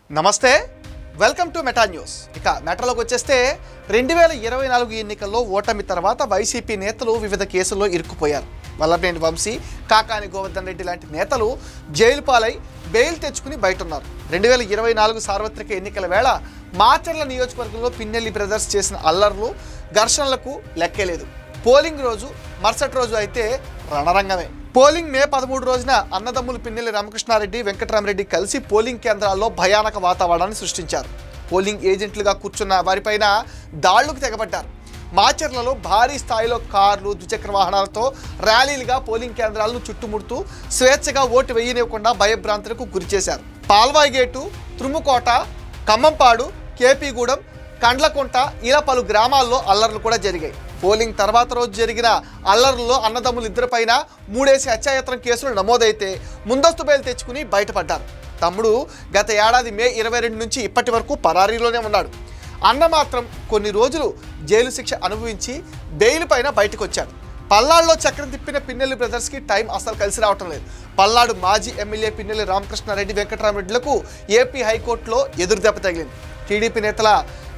నమస్తే, welcome to meta news. ఇక మెటాలోకి వచ్చేస్తే 2024 ఎన్నికల్లో ఓటమి తర్వాత వైసీపీ నేతలు వివిధ కేసుల్లో ఇరుక్కుపోయారు. వల్లభనేని వంశీ, కాకాని గోవర్ధన్ రెడ్డి లాంటి నేతలు జైలు పాలై బెయిల్ తెచ్చుకుని బయటున్నారు. 2024 సార్వత్రిక ఎన్నికల వేళ మాచర్ల నియోజకవర్గంలో పిన్నెల్లి బ్రదర్స్ చేసిన అల్లర్లు, ఘర్షణలకు లెక్కేలేదు. పోలింగ్ రోజు, మరుసటి రోజు అయితే రణరంగమే. పోలింగ్ మే 13 రోజున అన్నదమ్ములు పిన్నెల్లి రామకృష్ణారెడ్డి, వెంకటరామరెడ్డి కలిసి పోలింగ్ కేంద్రాల్లో భయానక వాతావరణాన్ని సృష్టించారు. పోలింగ్ ఏజెంట్లుగా కూర్చున్న వారిపైన దాళ్లకు తెగబడ్డారు. మాచర్లలో భారీ స్థాయిలో కార్లు, ద్విచక్ర వాహనాలతో ర్యాలీలుగా పోలింగ్ కేంద్రాలను చుట్టుముడుతూ స్వేచ్ఛగా ఓటు వేయనివ్వకుండా భయభ్రాంతులకు గురిచేశారు. పాల్వాయి గేటు, తురుముకోట, ఖమ్మంపాడు, కేపీగూడెం, కండ్లకుంట ఇలా పలు గ్రామాల్లో అల్లర్లు కూడా జరిగాయి. పోలింగ్ తర్వాత రోజు జరిగిన అల్లర్లలో అన్నదమ్ములు ఇద్దరిపైన 3 హత్యాయత్నం కేసులు నమోదైతే ముందస్తు బెయిల్ తెచ్చుకుని బయటపడ్డారు. తమ్ముడు గత ఏడాది మే 22 నుంచి ఇప్పటి వరకు పరారీలోనే ఉన్నాడు. అన్న మాత్రం కొన్ని రోజులు జైలు శిక్ష అనుభవించి బెయిల్ పైన బయటకు వచ్చాడు. పల్నాడులో చక్రం తిప్పిన పిన్నెల్లి బ్రదర్స్కి టైం అసలు కలిసి రావటం లేదు. పల్నాడు మాజీ ఎమ్మెల్యే పిన్నెల్లి రామకృష్ణారెడ్డి, వెంకటరామరెడ్డిలకు ఏపీ హైకోర్టులో ఎదురుదెబ్బ తగిలింది. టీడీపీ నేతల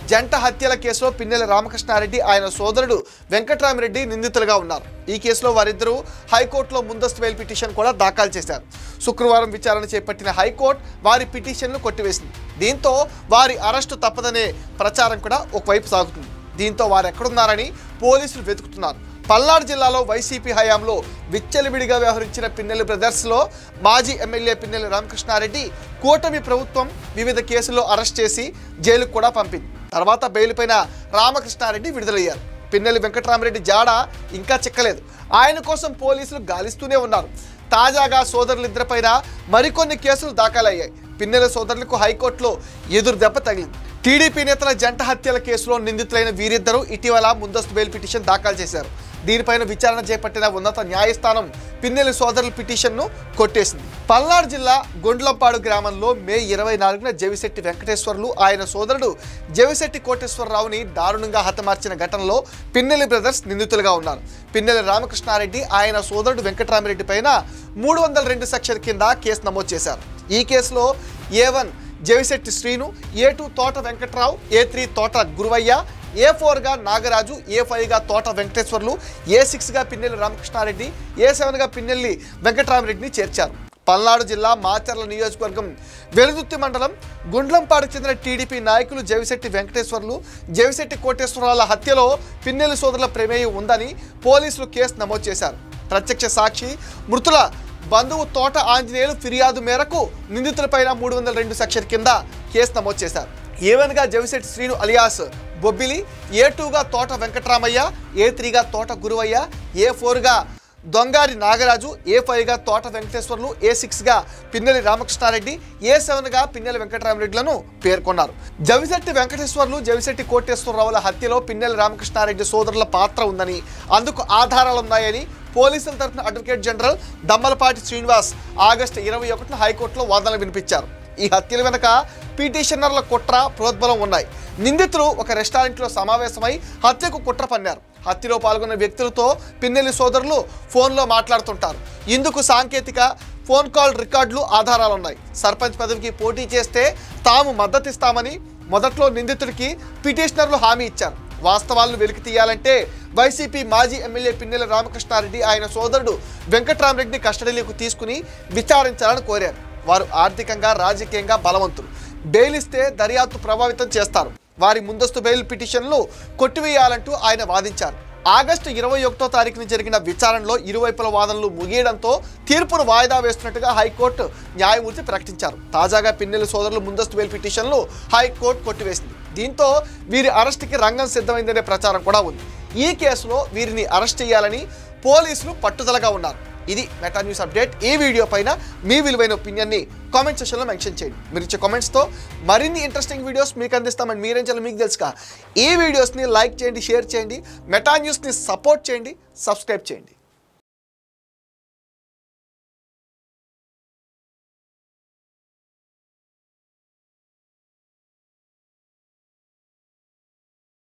జంట హత్యల కేసులో పిన్నెల్లి రామకృష్ణారెడ్డి, ఆయన సోదరుడు వెంకటరామరెడ్డి నిందితులుగా ఉన్నారు. ఈ కేసులో వారిద్దరూ హైకోర్టులో ముందస్తు బెయిల్ పిటిషన్ కూడా దాఖలు చేశారు. శుక్రవారం విచారణ చేపట్టిన హైకోర్టు వారి పిటిషన్ను కొట్టివేసింది. దీంతో వారి అరెస్టు తప్పదనే ప్రచారం కూడా ఒకవైపు సాగుతుంది. దీంతో వారు ఎక్కడున్నారని పోలీసులు వెతుకుతున్నారు. పల్నాడు జిల్లాలో వైసీపీ హయాంలో విచ్చలవిడిగా వ్యవహరించిన పిన్నెల్లి బ్రదర్స్లో మాజీ ఎమ్మెల్యే పిన్నెల్లి రామకృష్ణారెడ్డి కూటమి ప్రభుత్వం వివిధ కేసుల్లో అరెస్ట్ చేసి జైలుకు కూడా పంపింది. తర్వాత బెయిల్ పైన రామకృష్ణారెడ్డి విడుదలయ్యారు. పిన్నెల్లి వెంకటరామరెడ్డి జాడ ఇంకా చిక్కలేదు. ఆయన కోసం పోలీసులు గాలిస్తూనే ఉన్నారు. తాజాగా సోదరులిద్దరిపైన మరికొన్ని కేసులు దాఖలయ్యాయి. పిన్నెల్లి సోదరులకు హైకోర్టులో ఎదురు దెబ్బ తగిలింది. టీడీపీ నేతల జంట హత్యల కేసులో నిందితులైన వీరిద్దరూ ఇటీవల ముందస్తు బెయిల్ పిటిషన్ దాఖలు చేశారు. దీనిపైన విచారణ చేపట్టిన ఉన్నత న్యాయస్థానం పిన్నెల్లి సోదరుల పిటిషన్ను కొట్టేసింది. పల్నాడు జిల్లా గుండ్లంపాడు గ్రామంలో మే 24న జవిశెట్టి వెంకటేశ్వర్లు, ఆయన సోదరుడు జవిశెట్టి కోటేశ్వరరావుని దారుణంగా హతమార్చిన ఘటనలో పిన్నెల్లి బ్రదర్స్ నిందితులుగా ఉన్నారు. పిన్నెల్లి రామకృష్ణారెడ్డి, ఆయన సోదరుడు వెంకటరామరెడ్డి పైన 302 సెక్షన్ కింద కేసు నమోదు చేశారు. ఈ కేసులో A1 జవిశెట్టి శ్రీను, A2 తోట వెంకట్రావు, A3 తోట గురువయ్య, A4గా నాగరాజు, A5గా తోట వెంకటేశ్వర్లు, A6గా పిన్నెల్లి రామకృష్ణారెడ్డి, A7గా పిన్నెల్లి వెంకటరామరెడ్డిని చేర్చారు. పల్నాడు జిల్లా మాచర్ల నియోజకవర్గం వెలుదుర్తి మండలం గుండ్లంపాడుకు చెందిన టీడీపీ నాయకులు జవిశెట్టి వెంకటేశ్వర్లు, జవిశెట్టి కోటేశ్వరరావుల హత్యలో పిన్నెల్లి సోదరుల ప్రమేయం ఉందని పోలీసులు కేసు నమోదు చేశారు. ప్రత్యక్ష సాక్షి మృతుల బంధువు తోట ఆంజనేయులు ఫిర్యాదు మేరకు నిందితులపైన 302 సెక్షన్ కింద కేసు నమోదు చేశారు. A1గా జవిశెట్టి శ్రీను అలియాస్ బొబ్బిలి, A2గా తోట వెంకటరామయ్య, A3గా తోట గురువయ్య, A4గా దొంగారి నాగరాజు, A5గా తోట వెంకటేశ్వర్లు, A6గా పిన్నెల్లి రామకృష్ణారెడ్డి, A7గా పిన్నెల్లి వెంకటరామరెడ్డిలను పేర్కొన్నారు. జవిశెట్టి వెంకటేశ్వర్లు, జవిశెట్టి కోటేశ్వరరావుల హత్యలో పిన్నెల్లి రామకృష్ణారెడ్డి సోదరుల పాత్ర ఉందని, అందుకు ఆధారాలున్నాయని పోలీసుల తరఫున advocate general Dammalapati Srinivas August 21న హైకోర్టులో వాదనలు వినిపించారు. ఈ హత్యల వెనుక పిటిషనర్ల కుట్ర, ప్రోద్బలం ఉన్నాయి. నిందితులు ఒక రెస్టారెంట్లో సమావేశమై హత్యకు కుట్ర పన్నారు. హత్యలో పాల్గొన్న వ్యక్తులతో పిన్నెల్లి సోదరులు ఫోన్లో మాట్లాడుతుంటారు. ఇందుకు సాంకేతిక ఫోన్ కాల్ రికార్డులు ఆధారాలున్నాయి. సర్పంచ్ పదవికి పోటీ చేస్తే తాము మద్దతిస్తామని మొదట్లో నిందితుడికి పిటిషనర్లు హామీ ఇచ్చారు. వాస్తవాలను వెలికి తీయాలంటే వైసీపీ మాజీ ఎమ్మెల్యే పిన్నెల్లి రామకృష్ణారెడ్డి, ఆయన సోదరుడు వెంకటరామరెడ్డిని కస్టడీలోకి తీసుకుని విచారించాలని కోరారు. వారు ఆర్థికంగా, రాజకీయంగా బలవంతులు. బెయిల్ ఇస్తే దర్యాప్తు ప్రభావితం చేస్తారు. వారి ముందస్తు బెయిల్ పిటిషన్లు కొట్టివేయాలంటూ ఆయన వాదించారు. ఆగస్టు 21వ తారీఖున జరిగిన విచారణలో ఇరువైపుల వాదనలు ముగియడంతో తీర్పును వాయిదా వేస్తున్నట్టుగా హైకోర్టు న్యాయమూర్తి ప్రకటించారు. తాజాగా పిన్నెల్లి సోదరులు ముందస్తు బెయిల్ పిటిషన్లు హైకోర్టు కొట్టివేసింది. దీంతో వీరి అరెస్టుకి రంగం సిద్ధమైందనే ప్రచారం కూడా ఉంది. ఈ కేసులో వీరిని అరెస్ట్ చేయాలని పోలీసులు పట్టుదలగా ఉన్నారు. ఇది మెటా న్యూస్ అప్డేట్. ఈ వీడియో పైన మీ విలువైన ఒపీనియన్ని కామెంట్ సెక్షన్లో మెన్షన్ చేయండి. మీరు ఇచ్చే కామెంట్స్తో మరిన్ని ఇంట్రెస్టింగ్ వీడియోస్ మీకు అందిస్తామని మీరేం చేయాలో మీకు తెలుసుగా. ఈ వీడియోస్ని లైక్ చేయండి, షేర్ చేయండి, మెటా న్యూస్ని సపోర్ట్ చేయండి, సబ్స్క్రైబ్ చేయండి.